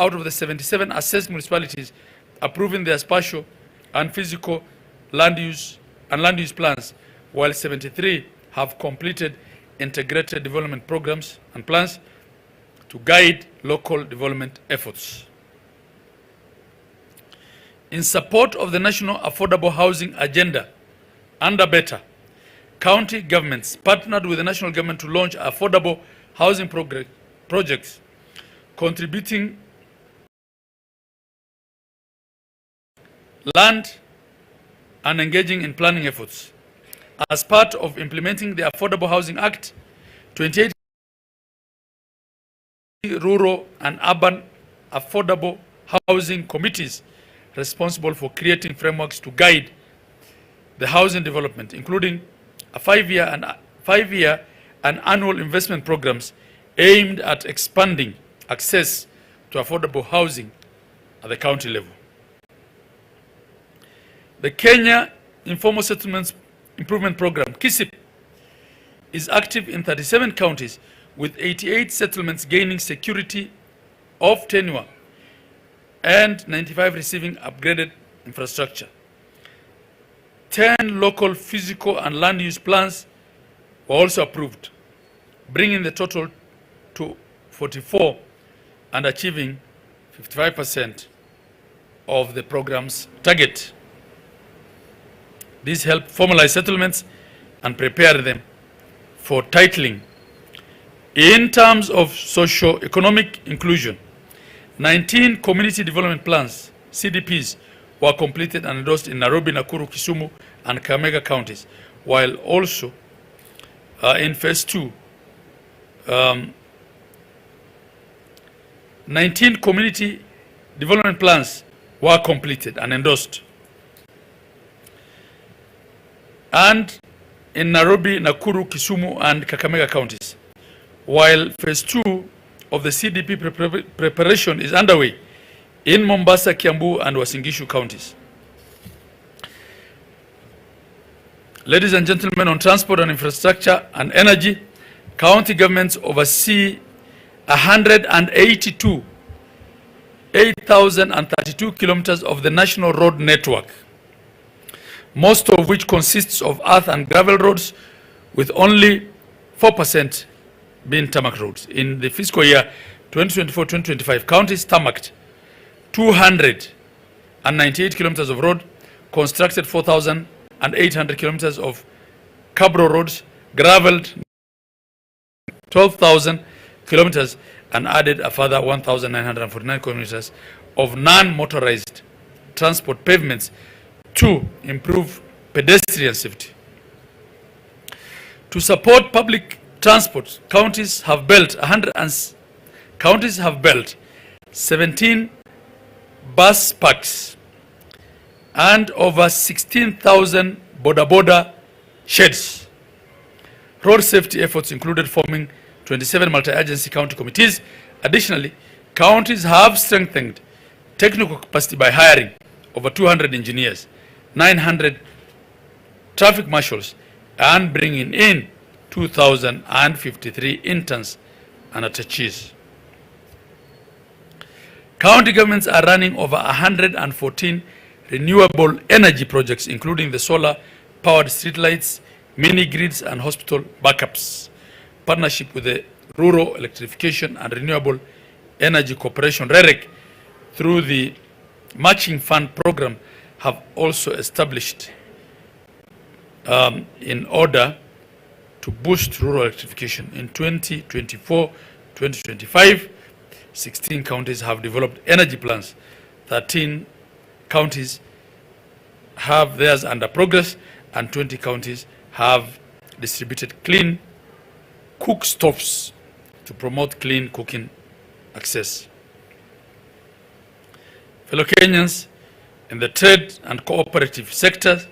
out of the 77 assessed municipalities approving their spatial and physical land use plans, while 73 have completed integrated development programs and plans to guide local development efforts. In support of the National Affordable Housing Agenda under BETTA, county governments partnered with the national government to launch affordable housing projects, contributing land and engaging in planning efforts. As part of implementing the Affordable Housing Act, 28 rural and urban affordable housing committees responsible for creating frameworks to guide the housing development, including a five-year and annual investment programs aimed at expanding access to affordable housing at the county level. The Kenya Informal Settlements Improvement Program, KISIP, is active in 37 counties, with 88 settlements gaining security of tenure and 95 receiving upgraded infrastructure. 10 local physical and land use plans were also approved, bringing the total to 44 and achieving 55% of the program's target. These help formalize settlements and prepare them for titling. In terms of socio-economic inclusion, 19 community development plans, CDPs, were completed and endorsed in Nairobi, Nakuru, Kisumu, and Kakamega counties, while also in phase 2, 19 community development plans were completed and endorsed. And in Nairobi, Nakuru, Kisumu, and Kakamega counties, while phase 2 of the CDP preparation is underway in Mombasa, Kiambu, and Uasin Gishu counties. Ladies and gentlemen, on transport and infrastructure and energy, county governments oversee 8,032 kilometers of the national road network, most of which consists of earth and gravel roads, with only 4% being tarmac roads. In the fiscal year 2024-2025, counties tarmacked 298 kilometers of road, constructed 4,800 kilometers of cabro roads, graveled 12,000 kilometers, and added a further 1,949 kilometers of non-motorized transport pavements to improve pedestrian safety. To support public transport, counties have built 17 bus parks and over 16,000 boda sheds. Road safety efforts included forming 27 multi-agency county committees. Additionally, counties have strengthened technical capacity by hiring over 200 engineers, 900 traffic marshals, and bringing in 2,053 interns and attaches. County governments are running over 114 renewable energy projects, including the solar-powered streetlights, mini-grids, and hospital backups. Partnership with the Rural Electrification and Renewable Energy Corporation, REREC, through the Matching Fund Program, have also established in order to boost rural electrification. In 2024-2025, 16 counties have developed energy plans. 13 counties have theirs under progress, and 20 counties have distributed clean cook stoves to promote clean cooking access. Fellow Kenyans, in the trade and cooperative sectors,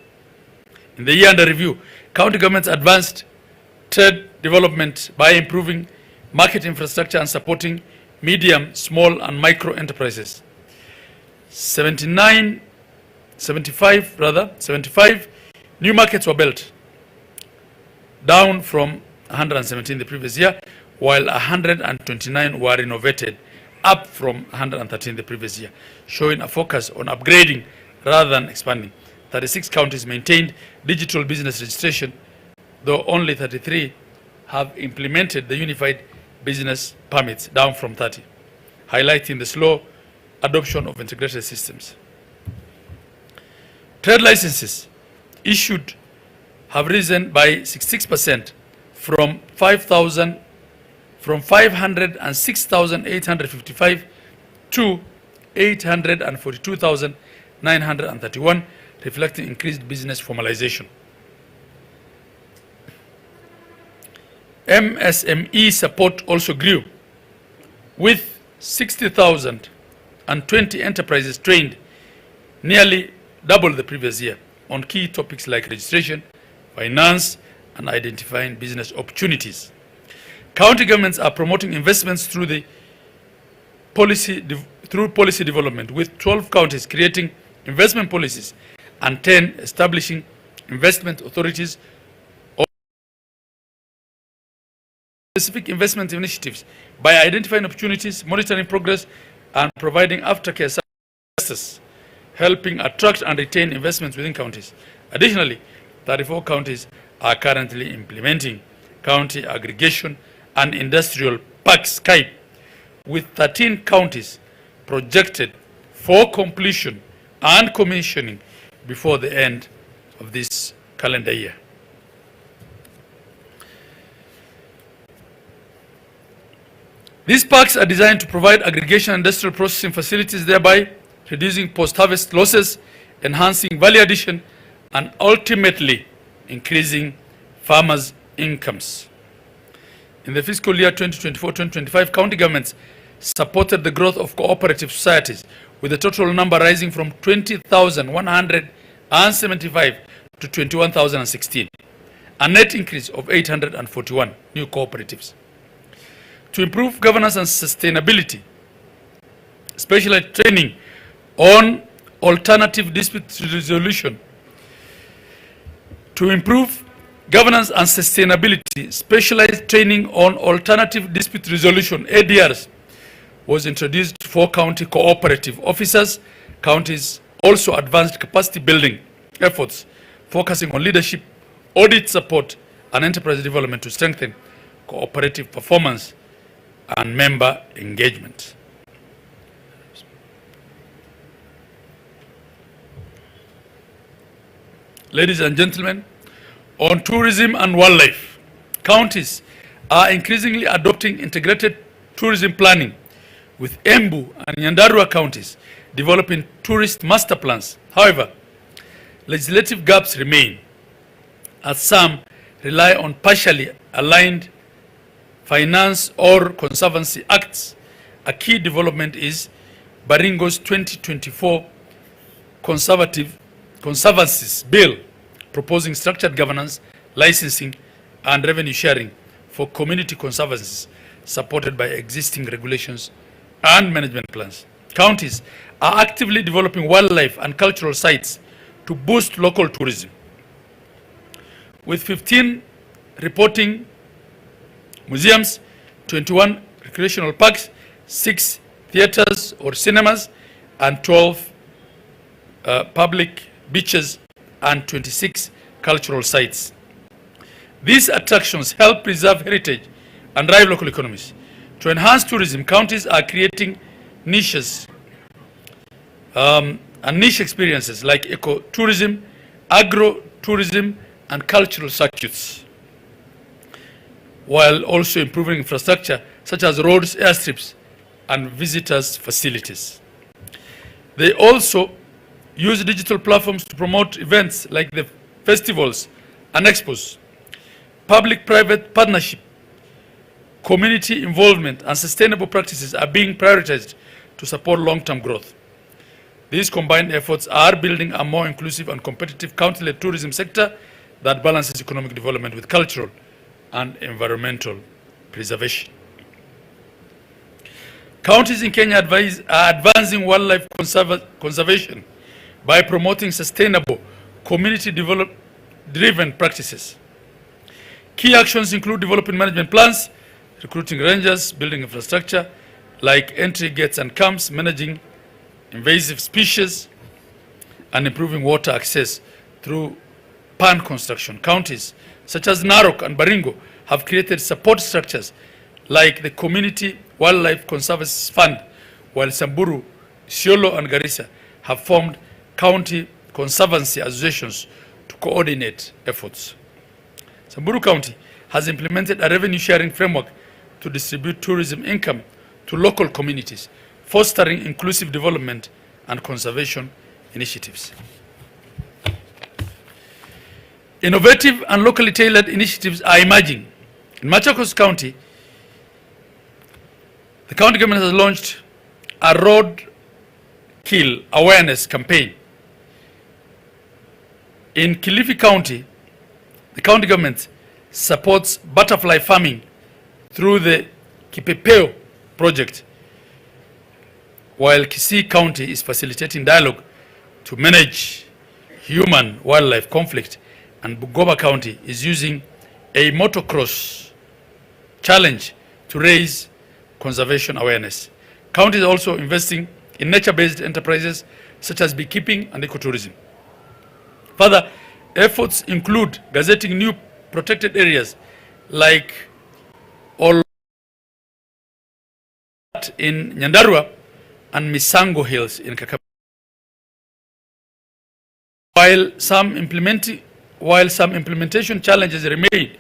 in the year under review, county governments advanced trade development by improving market infrastructure and supporting medium, small, and micro enterprises. 75 new markets were built, down from 117 the previous year, while 129 were renovated up from 113 the previous year, showing a focus on upgrading rather than expanding. 36 counties maintained digital business registration, though only 33 have implemented the unified business permits, down from 30, highlighting the slow adoption of integrated systems. Trade licenses issued have risen by 66% from 506,855 to 842,931, reflecting increased business formalization. MSME support also grew, with 60,020 enterprises trained, nearly double the previous year, on key topics like registration, finance, and identifying business opportunities. County governments are promoting investments through policy development, with 12 counties creating investment policies and 10 establishing investment authorities or specific investment initiatives by identifying opportunities, monitoring progress, and providing aftercare services, helping attract and retain investments within counties. Additionally, 34 counties are currently implementing county aggregation and industrial parks (KIPE), with 13 counties projected for completion and commissioning before the end of this calendar year. These parks are designed to provide aggregation and industrial processing facilities, thereby reducing post-harvest losses, enhancing value addition, and ultimately increasing farmers' incomes. In the fiscal year 2024-2025, county governments supported the growth of cooperative societies, with the total number rising from 20,175 to 21,016, a net increase of 841 new cooperatives. To improve governance and sustainability, specialized training on alternative dispute resolution. To improve governance and sustainability, specialized training on alternative dispute resolution, ADRs, was introduced for county cooperative officers. Counties also advanced capacity building efforts, focusing on leadership, audit support, and enterprise development to strengthen cooperative performance and member engagement. Ladies and gentlemen, on tourism and wildlife, counties are increasingly adopting integrated tourism planning, with Embu and Nyandarua counties developing tourist master plans. However, legislative gaps remain, as some rely on partially aligned finance or conservancy acts. A key development is Baringo's 2024 Conservancies Bill, proposing structured governance, licensing, and revenue sharing for community conservancies, supported by existing regulations and management plans. Counties are actively developing wildlife and cultural sites to boost local tourism, with 15 reporting museums, 21 recreational parks, 6 theaters or cinemas, and 12 public beaches and 26 cultural sites. These attractions help preserve heritage and drive local economies. To enhance tourism, counties are creating niches and niche experiences like ecotourism, agro-tourism, and cultural circuits, while also improving infrastructure such as roads, airstrips, and visitors' facilities. They also use digital platforms to promote events like the festivals and expos. Public-private partnership, community involvement, and sustainable practices are being prioritized to support long-term growth. These combined efforts are building a more inclusive and competitive county-led tourism sector that balances economic development with cultural and environmental preservation. Counties in Kenya are advancing wildlife conservation by promoting sustainable, community-driven practices. Key actions include developing management plans, recruiting rangers, building infrastructure, like entry gates and camps, managing invasive species, and improving water access through pan construction. Counties such as Narok and Baringo have created support structures like the Community Wildlife Conservancy Fund, while Samburu, Isiolo, and Garissa have formed county conservancy associations to coordinate efforts. Samburu County has implemented a revenue sharing framework to distribute tourism income to local communities, fostering inclusive development and conservation initiatives. Innovative and locally tailored initiatives are emerging. In Machakos County, the county government has launched a roadkill awareness campaign. In Kilifi County, the county government supports butterfly farming through the Kipepeo project, while Kisii County is facilitating dialogue to manage human-wildlife conflict, and Bungoma County is using a motocross challenge to raise conservation awareness. County is also investing in nature-based enterprises such as beekeeping and ecotourism. Further, efforts include gazetting new protected areas like Ol in Nyandarua and Misango Hills in Kakamega. While some implementation challenges remain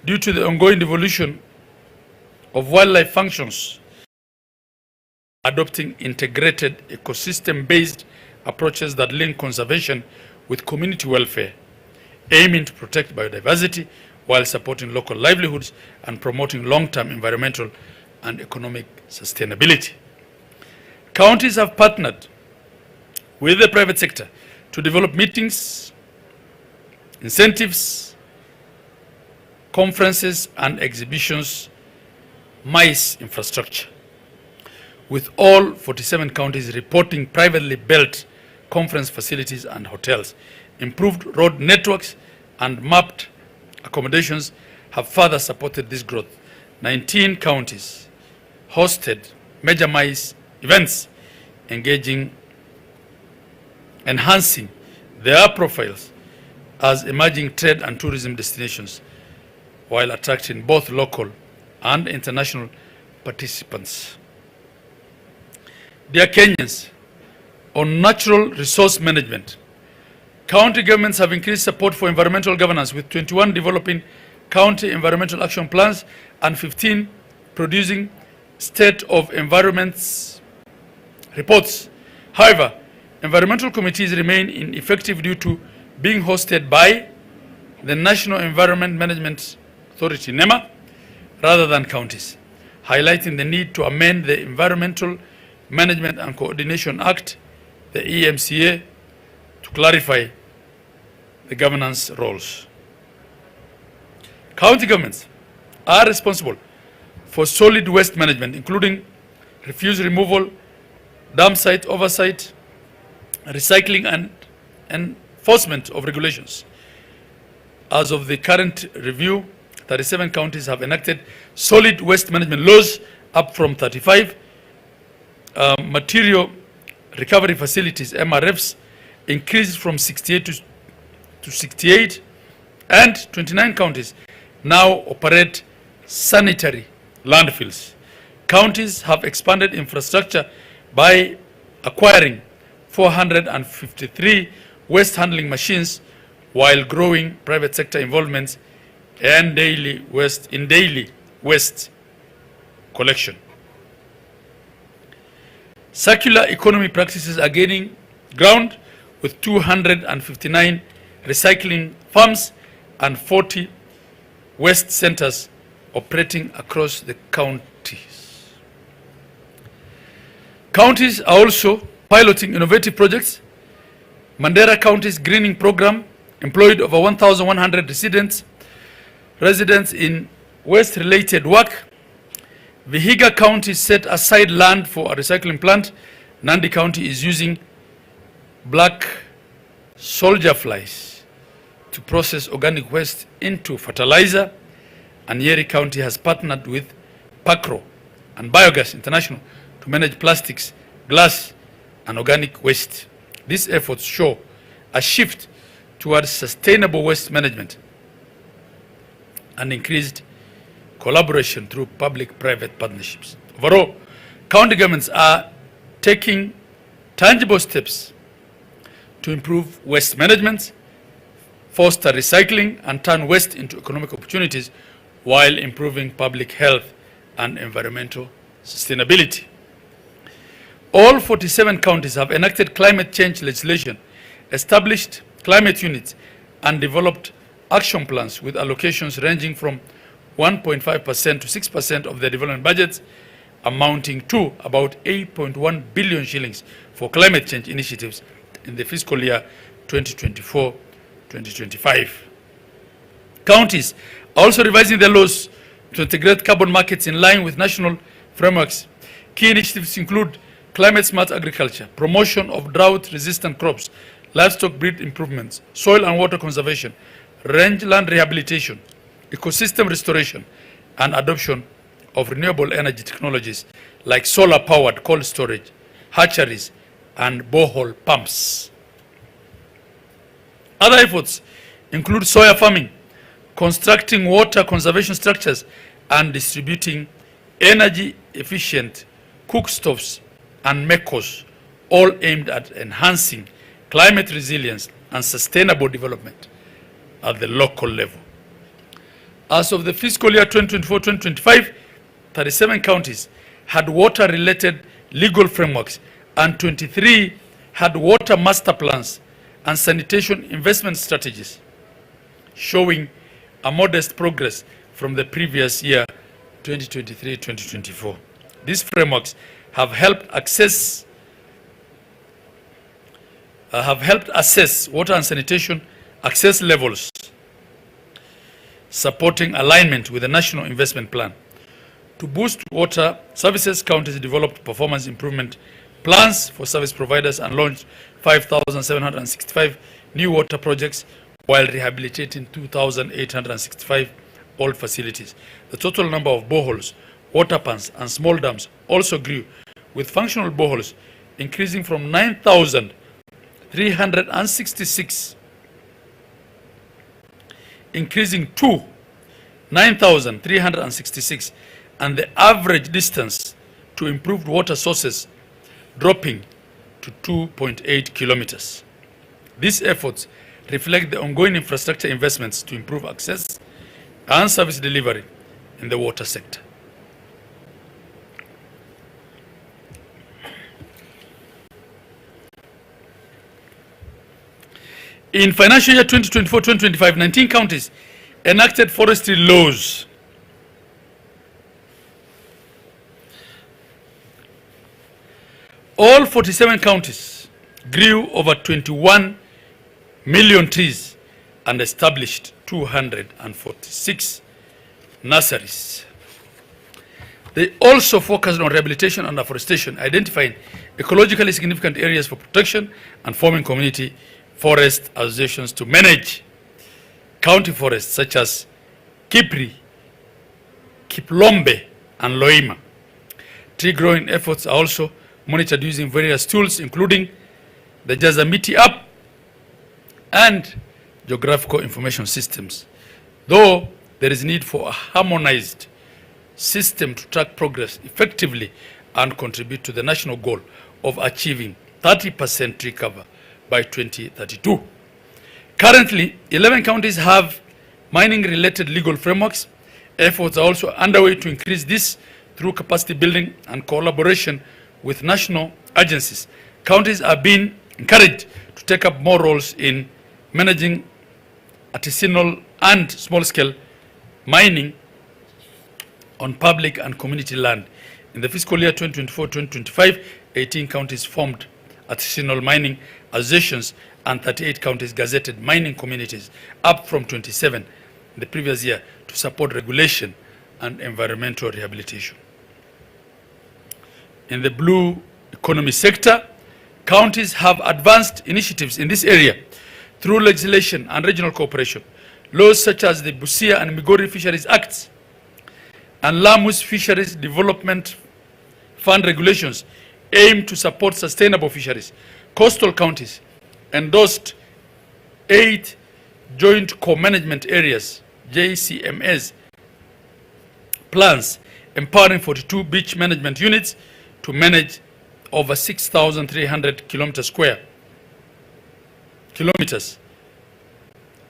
due to the ongoing devolution of wildlife functions, adopting integrated ecosystem-based approaches that link conservation with community welfare, aiming to protect biodiversity while supporting local livelihoods and promoting long-term environmental and economic sustainability. Counties have partnered with the private sector to develop meetings, incentives, conferences, and exhibitions, MICE infrastructure, with all 47 counties reporting privately built conference facilities and hotels. Improved road networks and mapped accommodations have further supported this growth. 19 counties hosted major MICE events, enhancing their profiles as emerging trade and tourism destinations, while attracting both local and international participants. Dear Kenyans, on natural resource management, county governments have increased support for environmental governance, with 21 developing county environmental action plans and 15 producing state of environments reports. However, environmental committees remain ineffective due to being hosted by the National Environment Management Authority, NEMA, rather than counties, highlighting the need to amend the Environmental Management and Coordination Act, the EMCA, to clarify the governance roles. County governments are responsible for solid waste management, including refuse removal, dump site oversight, recycling, and enforcement of regulations. As of the current review, 37 counties have enacted solid waste management laws, up from 35. Material recovery facilities, MRFs, increased from 68 to 68, and 29 counties now operate sanitary landfills. Counties have expanded infrastructure by acquiring 453 waste handling machines, while growing private sector involvements and daily waste collection. Circular economy practices are gaining ground, with 259 recycling farms and 40 waste centers operating across the counties. Counties are also piloting innovative projects. Mandera County's greening program employed over 1,100 residents in waste-related work. Vihiga County set aside land for a recycling plant. Nandi County is using black soldier flies to process organic waste into fertilizer. And Nyeri County has partnered with Pakro and Biogas International to manage plastics, glass, and organic waste. These efforts show a shift towards sustainable waste management and increased collaboration through public-private partnerships. Overall, county governments are taking tangible steps to improve waste management, foster recycling, and turn waste into economic opportunities while improving public health and environmental sustainability. All 47 counties have enacted climate change legislation, established climate units, and developed action plans with allocations ranging from 1.5% to 6% of their development budgets, amounting to about 8.1 billion shillings for climate change initiatives in the fiscal year 2024-2025. Counties are also revising their laws to integrate carbon markets in line with national frameworks. Key initiatives include climate-smart agriculture, promotion of drought-resistant crops, livestock breed improvements, soil and water conservation, rangeland rehabilitation, ecosystem restoration, and adoption of renewable energy technologies like solar-powered cold storage, hatcheries, and borehole pumps. Other efforts include soya farming, constructing water conservation structures, and distributing energy-efficient cookstoves and mekos, all aimed at enhancing climate resilience and sustainable development at the local level. As of the fiscal year 2024-2025, 37 counties had water-related legal frameworks and 23 had water master plans and sanitation investment strategies, showing a modest progress from the previous year, 2023-2024. These frameworks have helped assess water and sanitation access levels, supporting alignment with the National Investment Plan. To boost water services, counties developed performance improvement plans for service providers and launched 5,765 new water projects while rehabilitating 2,865 old facilities. The total number of boreholes, water pans, and small dams also grew, with functional boreholes increasing from 9,366 to 9,366, and the average distance to improved water sources dropping to 2.8 kilometers. These efforts reflect the ongoing infrastructure investments to improve access and service delivery in the water sector. In financial year 2024-2025, 19 counties enacted forestry laws. All 47 counties grew over 21 million trees and established 246 nurseries. They also focused on rehabilitation and afforestation, identifying ecologically significant areas for protection and forming community forest associations to manage county forests such as Kipri, Kiplombe, and Loima. Tree growing efforts are also monitored using various tools, including the Jazamiti app and geographical information systems, though there is need for a harmonized system to track progress effectively and contribute to the national goal of achieving 30% tree cover by 2032. Currently, 11 counties have mining-related legal frameworks. Efforts are also underway to increase this through capacity building and collaboration with national agencies. Counties are being encouraged to take up more roles in managing artisanal and small-scale mining on public and community land. In the fiscal year 2024-2025, 18 counties formed artisanal mining associations and 38 counties gazetted mining communities, up from 27 in the previous year, to support regulation and environmental rehabilitation. In the blue economy sector, counties have advanced initiatives in this area through legislation and regional cooperation. Laws such as the Busia and Migori Fisheries Acts and Lamu's Fisheries Development fund regulations aim to support sustainable fisheries. Coastal counties endorsed 8 joint co-management areas, JCMS, plans empowering 42 beach management units to manage over 6,300 square kilometers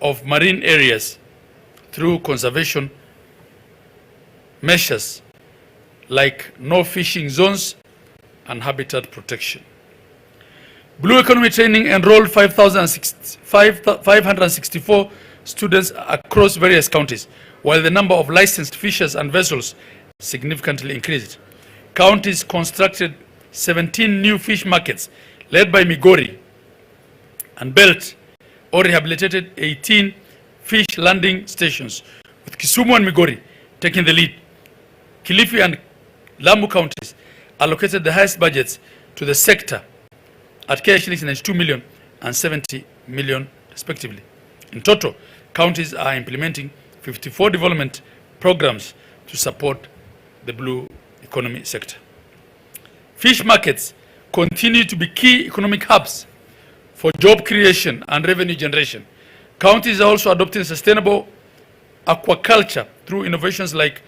of marine areas through conservation measures like no fishing zones and habitat protection. Blue Economy Training enrolled 564 students across various counties, while the number of licensed fishers and vessels significantly increased. Counties constructed 17 new fish markets led by Migori and built or rehabilitated 18 fish landing stations, with Kisumu and Migori taking the lead. Kilifi and Lamu counties allocated the highest budgets to the sector at shillings 92 million and 70 million respectively. In total, counties are implementing 54 development programs to support the blue economy sector. Fish markets continue to be key economic hubs for job creation and revenue generation. Counties are also adopting sustainable aquaculture through innovations like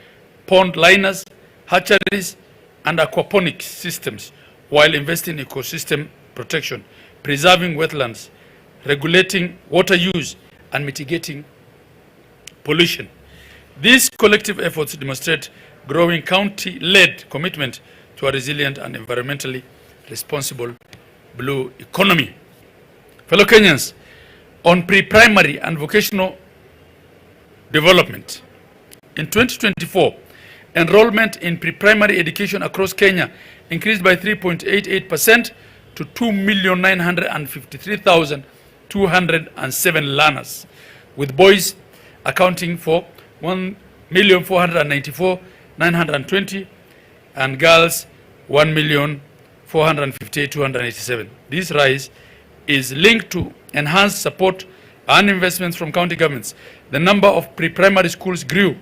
pond liners, hatcheries, and aquaponics systems, while investing in ecosystem protection, preserving wetlands, regulating water use, and mitigating pollution. These collective efforts demonstrate growing county-led commitment to a resilient and environmentally responsible blue economy. Fellow Kenyans, on pre-primary and vocational development, in 2024, enrollment in pre-primary education across Kenya increased by 3.88% to 2,953,207 learners, with boys accounting for 1,494,920 and girls 1,458,287. This rise is linked to enhanced support and investments from county governments. The number of pre-primary schools grew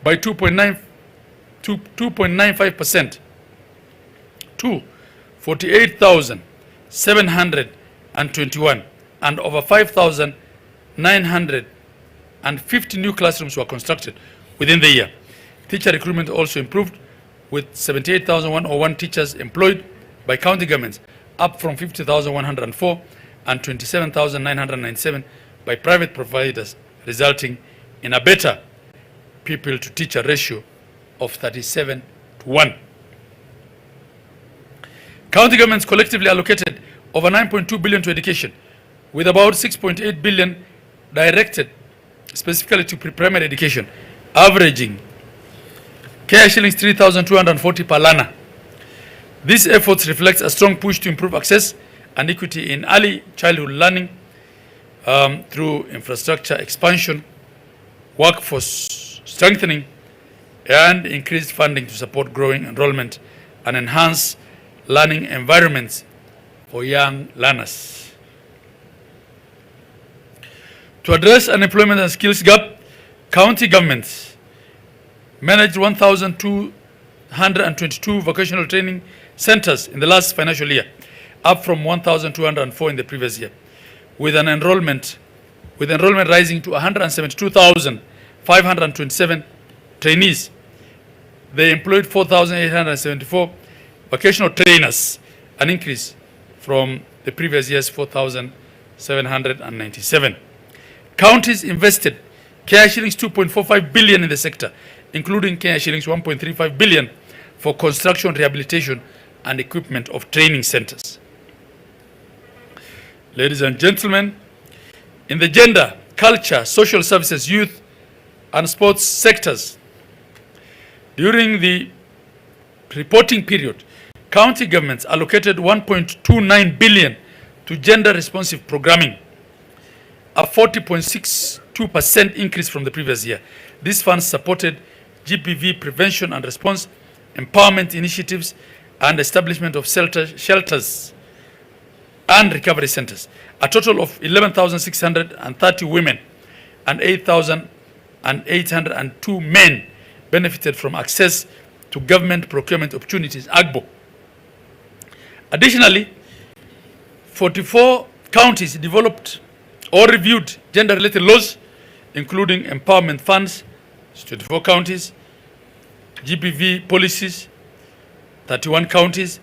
by 2.95% to 48,721, and over 5,950 new classrooms were constructed within the year. Teacher recruitment also improved, with 78,101 teachers employed by county governments, up from 50,104, and 27,997 by private providers, resulting in a better pupil-to-teacher ratio of 37:1. County governments collectively allocated over 9.2 billion to education, with about 6.8 billion directed specifically to pre-primary education, averaging shillings 3,240 per learner. These efforts reflect a strong push to improve access and equity in early childhood learning through infrastructure expansion, workforce strengthening, and increased funding to support growing enrollment and enhance learning environments for young learners. To address unemployment and skills gap, county governments managed 1,222 vocational training centers in the last financial year, up from 1,204 in the previous year, with enrollment rising to 172,527 trainees. They employed 4,874 vocational trainers, an increase from the previous year's 4,797. Counties invested shillings 2.45 billion in the sector, including shillings 1.35 billion for construction, rehabilitation, and equipment of training centers. Ladies and gentlemen, in the gender, culture, social services, youth, and sports sectors, during the reporting period, county governments allocated 1.29 billion to gender-responsive programming, a 40.62% increase from the previous year. These funds supported GBV prevention and response, empowerment initiatives, and establishment of shelters and recovery centers. A total of 11,630 women and 8,802 men benefited from access to Government Procurement Opportunities, AGBO. Additionally, 44 counties developed or reviewed gender-related laws, including empowerment funds, 24 counties, GBV policies, 31 counties,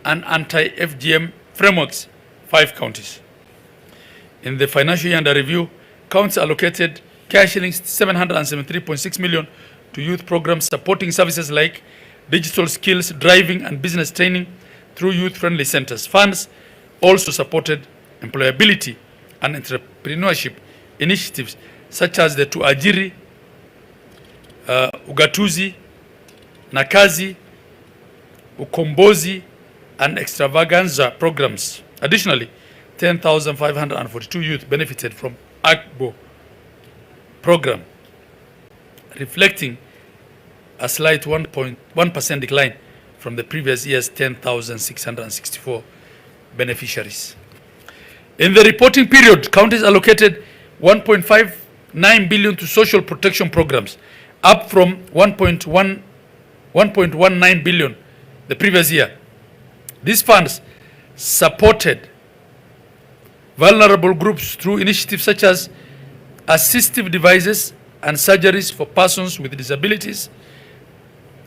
and anti-FGM frameworks, 5 counties. In the financial year under review, counties allocated cash shillings 773.6 million to youth programs supporting services like digital skills, driving, and business training through youth-friendly centers. Funds also supported employability and entrepreneurship initiatives such as the Tuajiri, Ugatuzi, Nakazi, Ukombozi, and Extravaganza programs. Additionally, 10,542 youth benefited from AGBO program, reflecting a slight 1.1% decline from the previous year's 10,664 beneficiaries. In the reporting period, counties allocated 1.59 billion to social protection programs, up from 1.19 billion the previous year. These funds supported vulnerable groups through initiatives such as assistive devices and surgeries for persons with disabilities,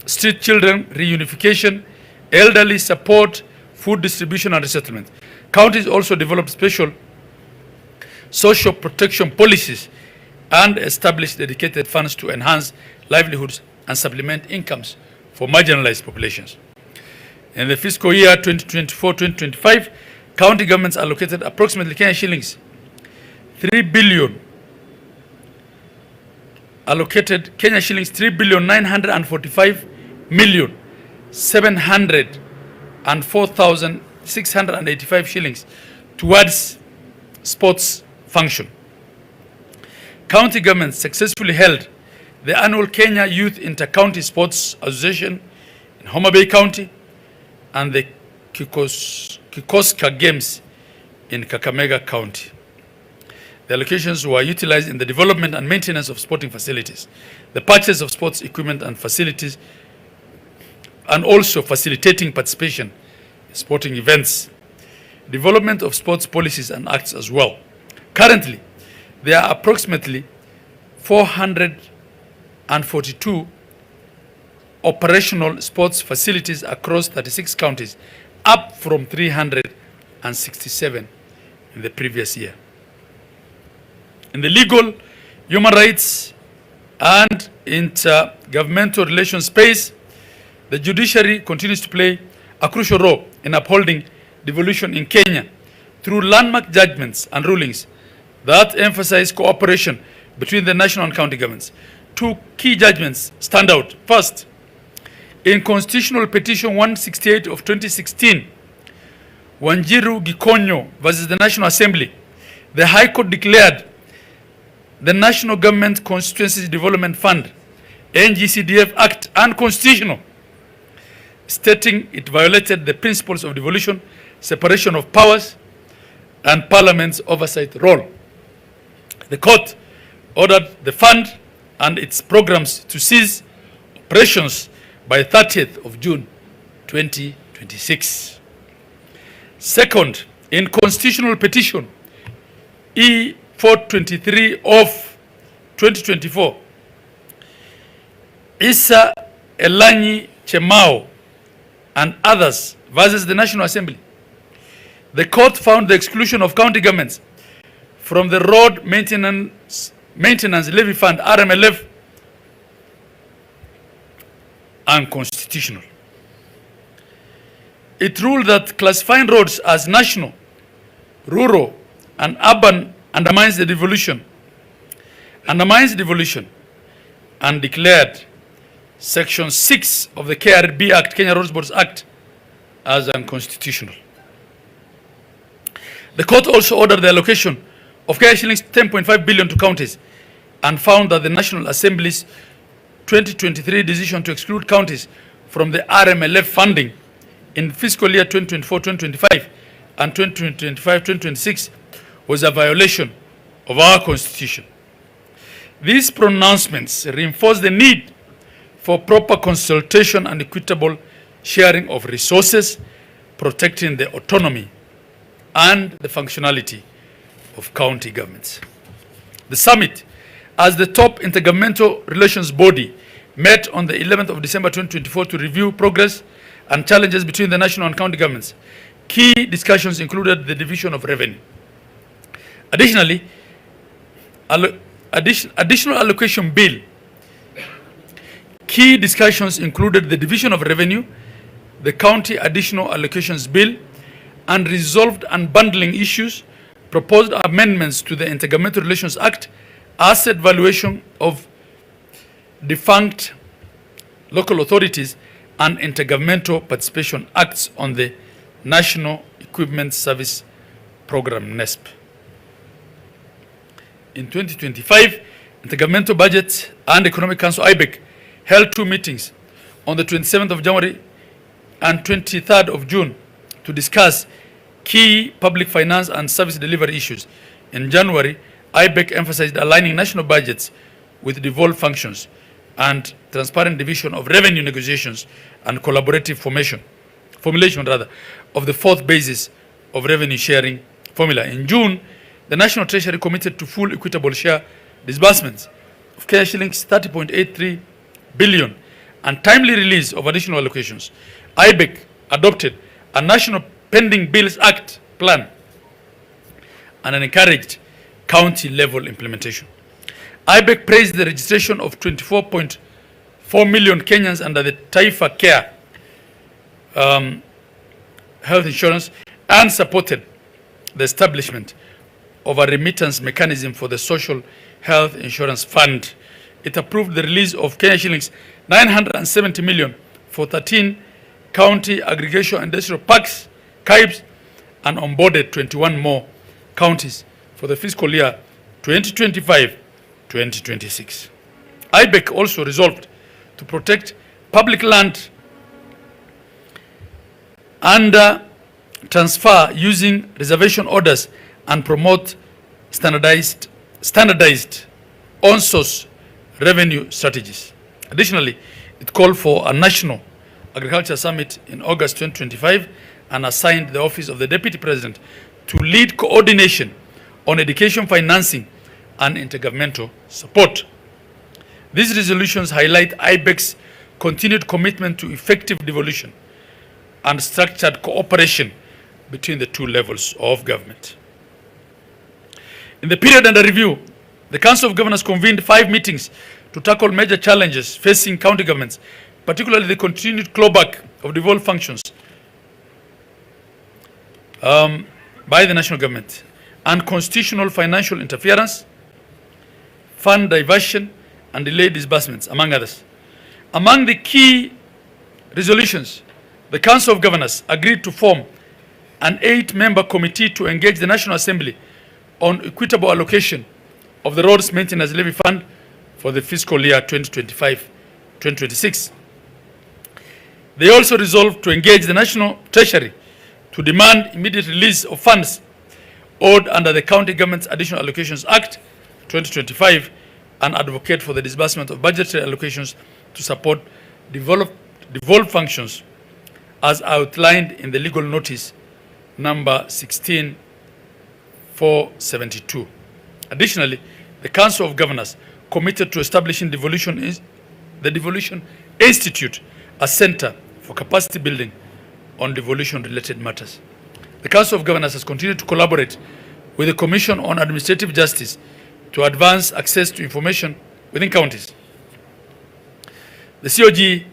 street children reunification, elderly support, food distribution, and resettlement. Counties also developed special social protection policies and established dedicated funds to enhance livelihoods and supplement incomes for marginalized populations. In the fiscal year 2024-2025, county governments allocated approximately Kenya shillings 3 billion 3,945,704,685 shillings towards sports function. County governments successfully held the annual Kenya Youth Inter-County Sports Association in Homa Bay County and the Kikoska Games in Kakamega County. The allocations were utilized in the development and maintenance of sporting facilities, the purchase of sports equipment and facilities, and also facilitating participation in sporting events, development of sports policies and acts as well. Currently, there are approximately 442 operational sports facilities across 36 counties, up from 367 in the previous year. In the legal, human rights, and intergovernmental relations space, the judiciary continues to play a crucial role in upholding devolution in Kenya through landmark judgments and rulings that emphasize cooperation between the national and county governments. Two key judgments stand out. First, in Constitutional Petition 168 of 2016, Wanjiru Gikonyo versus the National Assembly, the High Court declared the National Government Constituencies Development Fund, NGCDF Act, unconstitutional, stating it violated the principles of devolution, separation of powers, and Parliament's oversight role. The court ordered the fund and its programs to cease operations by 30th of June 2026. Second, in Constitutional Petition E423 of 2024, Issa Elanyi Chemao and others versus the National Assembly, the court found the exclusion of county governments from the Road Maintenance Levy Fund, RMLF, unconstitutional. It ruled that classifying roads as national, rural, and urban undermines devolution, and declared Section 6 of the KRB Act, Kenya Roads Boards Act, as unconstitutional. The court also ordered the allocation of Kenya shillings 10.5 billion to counties and found that the National Assembly's 2023 decision to exclude counties from the RMLF funding in fiscal year 2024-2025 and 2025-2026 was a violation of our Constitution. These pronouncements reinforce the need for proper consultation and equitable sharing of resources, protecting the autonomy and the functionality of county governments. The summit, as the top intergovernmental relations body, met on the 11th of December 2024 to review progress and challenges between the national and county governments. Key discussions included the division of revenue. Additionally, additional allocation bill. Key discussions included the division of revenue, the county additional allocations bill, and resolved unbundling issues, proposed amendments to the Intergovernmental Relations Act, asset valuation of defunct local authorities, and Intergovernmental Participation Acts on the National Equipment Service Program, NESP. In 2025, Intergovernmental Budget and Economic Council, IBEC, held 2 meetings on the 27th of January and 23rd of June to discuss key public finance and service delivery issues. In January, IBEC emphasized aligning national budgets with devolved functions and transparent division of revenue negotiations and collaborative formulation of the 4th basis of revenue sharing formula. In June, the National Treasury committed to full equitable share disbursements of Kenya shillings 30.83 billion and timely release of additional allocations. IBEC adopted a National Pending Bills Act plan and encouraged county-level implementation. IBEC praised the registration of 24.4 million Kenyans under the Taifa Care health insurance and supported the establishment of a remittance mechanism for the Social Health Insurance Fund. It approved the release of Kenya shillings 970 million for 13 county aggregation industrial parks, KIBs, and onboarded 21 more counties for the fiscal year 2025-2026. IBEC also resolved to protect public land under transfer using reservation orders and promote standardized on-source revenue strategies. Additionally, it called for a national agriculture summit in August 2025 and assigned the office of the Deputy President to lead coordination on education financing and intergovernmental support. These resolutions highlight IBEC's continued commitment to effective devolution and structured cooperation between the 2 levels of government. In the period under review, the Council of Governors convened 5 meetings to tackle major challenges facing county governments, particularly the continued clawback of devolved functions by the national government, and constitutional financial interference, fund diversion, and delayed disbursements, among others. Among the key resolutions, the Council of Governors agreed to form an 8-member committee to engage the National Assembly on equitable allocation of the Roads Maintenance Levy Fund for the fiscal year 2025-2026. They also resolved to engage the National Treasury to demand immediate release of funds owed under the County Government's Additional Allocations Act 2025 and advocate for the disbursement of budgetary allocations to support devolved functions as outlined in the legal notice number 16472. Additionally, the Council of Governors committed to establishing the Devolution Institute, a center for capacity building on devolution-related matters. The Council of Governors has continued to collaborate with the Commission on Administrative Justice to advance access to information within counties. The COG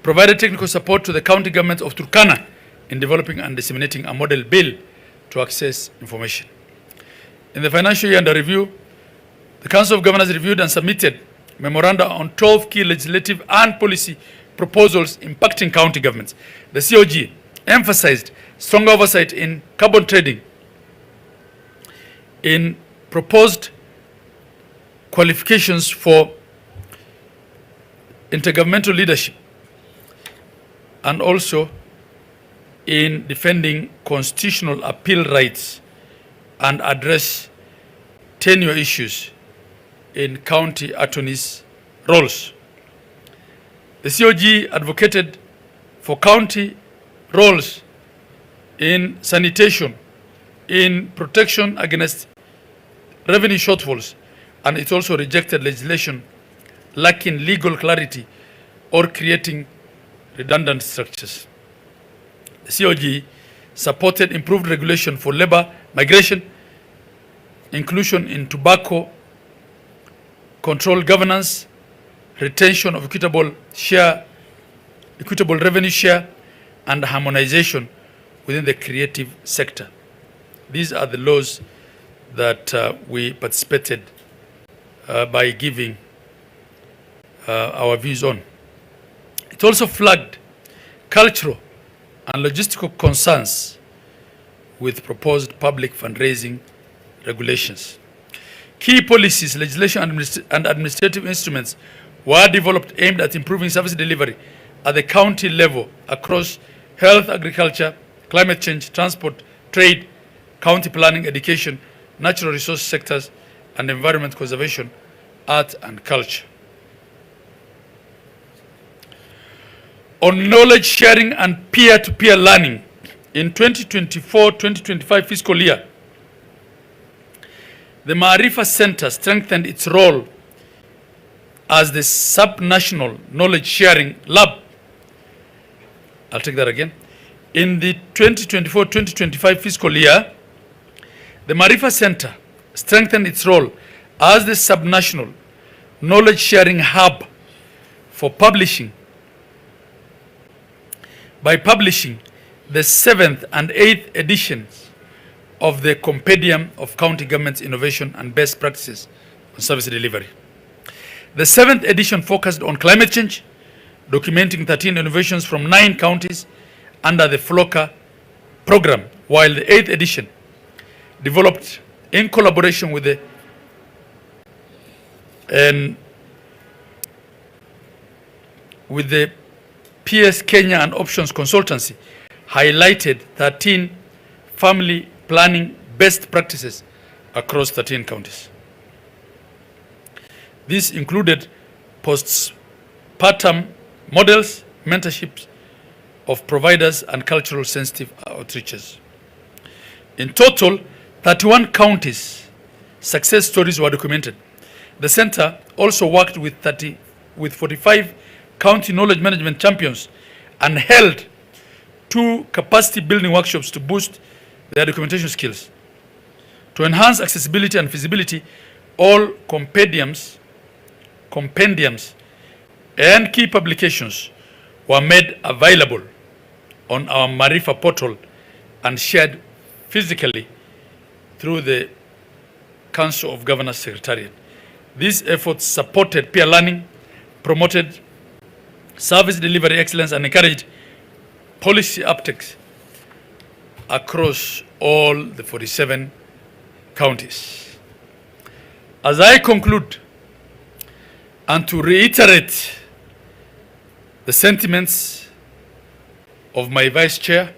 provided technical support to the county government of Turkana in developing and disseminating a model bill to access information. In the financial year under review, the Council of Governors reviewed and submitted memoranda on 12 key legislative and policy proposals impacting county governments. The COG emphasized stronger oversight in carbon trading, in proposed qualifications for intergovernmental leadership, and also in defending constitutional appeal rights and address tenure issues in county attorneys' roles. The COG advocated for county roles in sanitation, in protection against revenue shortfalls, and it also rejected legislation lacking legal clarity or creating redundant structures. The COG supported improved regulation for labor migration, inclusion in tobacco control governance, retention of equitable revenue share, and harmonization within the creative sector. These are the laws that we participated by giving our views on. It also flagged cultural and logistical concerns with proposed public fundraising regulations. Key policies, legislation, and administrative instruments were developed aimed at improving service delivery at the county level across health, agriculture, climate change, transport, trade, county planning, education, natural resource sectors, and environment conservation, art and culture. On knowledge sharing and peer-to-peer learning, in 2024-2025 fiscal year, the Maarifa Center strengthened its role as the sub-national knowledge sharing lab. I'll take that again. In the 2024-2025 fiscal year, the Maarifa Center strengthened its role as the sub-national knowledge sharing hub for publishing by publishing the 7th and 8th editions of the Compendium of County Government's Innovation and Best Practices on Service Delivery. The 7th edition focused on climate change, documenting 13 innovations from 9 counties under the FLOCA program, while the 8th edition developed in collaboration with the PS Kenya and Options Consultancy highlighted 13 family planning best practices across 13 counties. This included postpartum models, mentorships of providers, and cultural sensitive outreaches. In total, 31 counties success stories were documented. The center also worked with 45 county knowledge management champions and held 2 capacity building workshops to boost their documentation skills. To enhance accessibility and feasibility, all compendiums and key publications were made available on our Maarifa portal and shared physically through the Council of Governors Secretariat. These efforts supported peer learning, promoted service delivery excellence, and encouraged policy uptakes across all the 47 counties. As I conclude, and to reiterate the sentiments of my Vice Chair,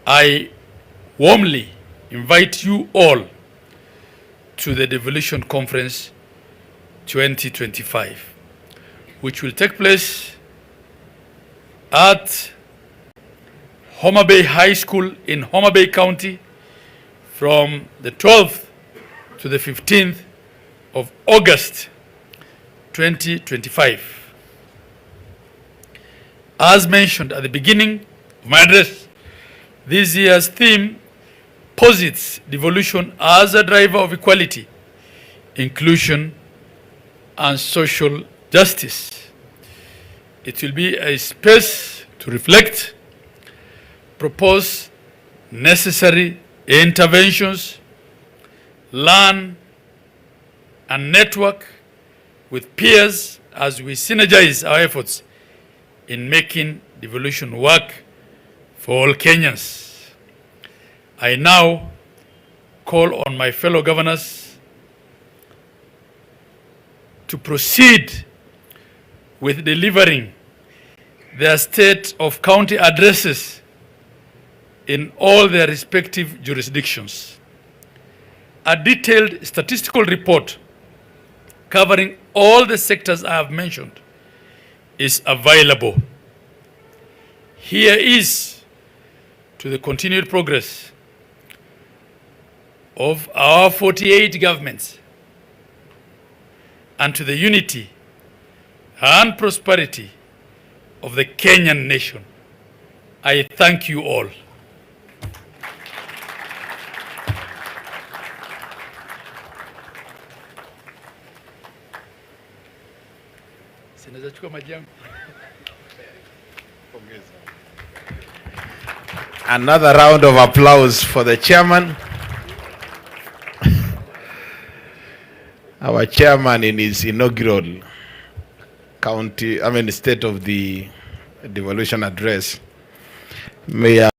I warmly invite you all to the Devolution Conference 2025, which will take place at Homa Bay High School in Homa Bay County from the 12th to the 15th of August 2025. As mentioned at the beginning of my address, this year's theme posits devolution as a driver of equality, inclusion, and social justice. It will be a space to reflect, propose necessary interventions, learn, and network with peers as we synergize our efforts in making devolution work for all Kenyans. I now call on my fellow governors to proceed with delivering their state of county addresses in all their respective jurisdictions. A detailed statistical report covering all the sectors I have mentioned is available. Here is to the continued progress of our 48 governments and to the unity and prosperity of the Kenyan nation. I thank you all. Another round of applause for the chairman. Our chairman in his inaugural State of the Devolution address. May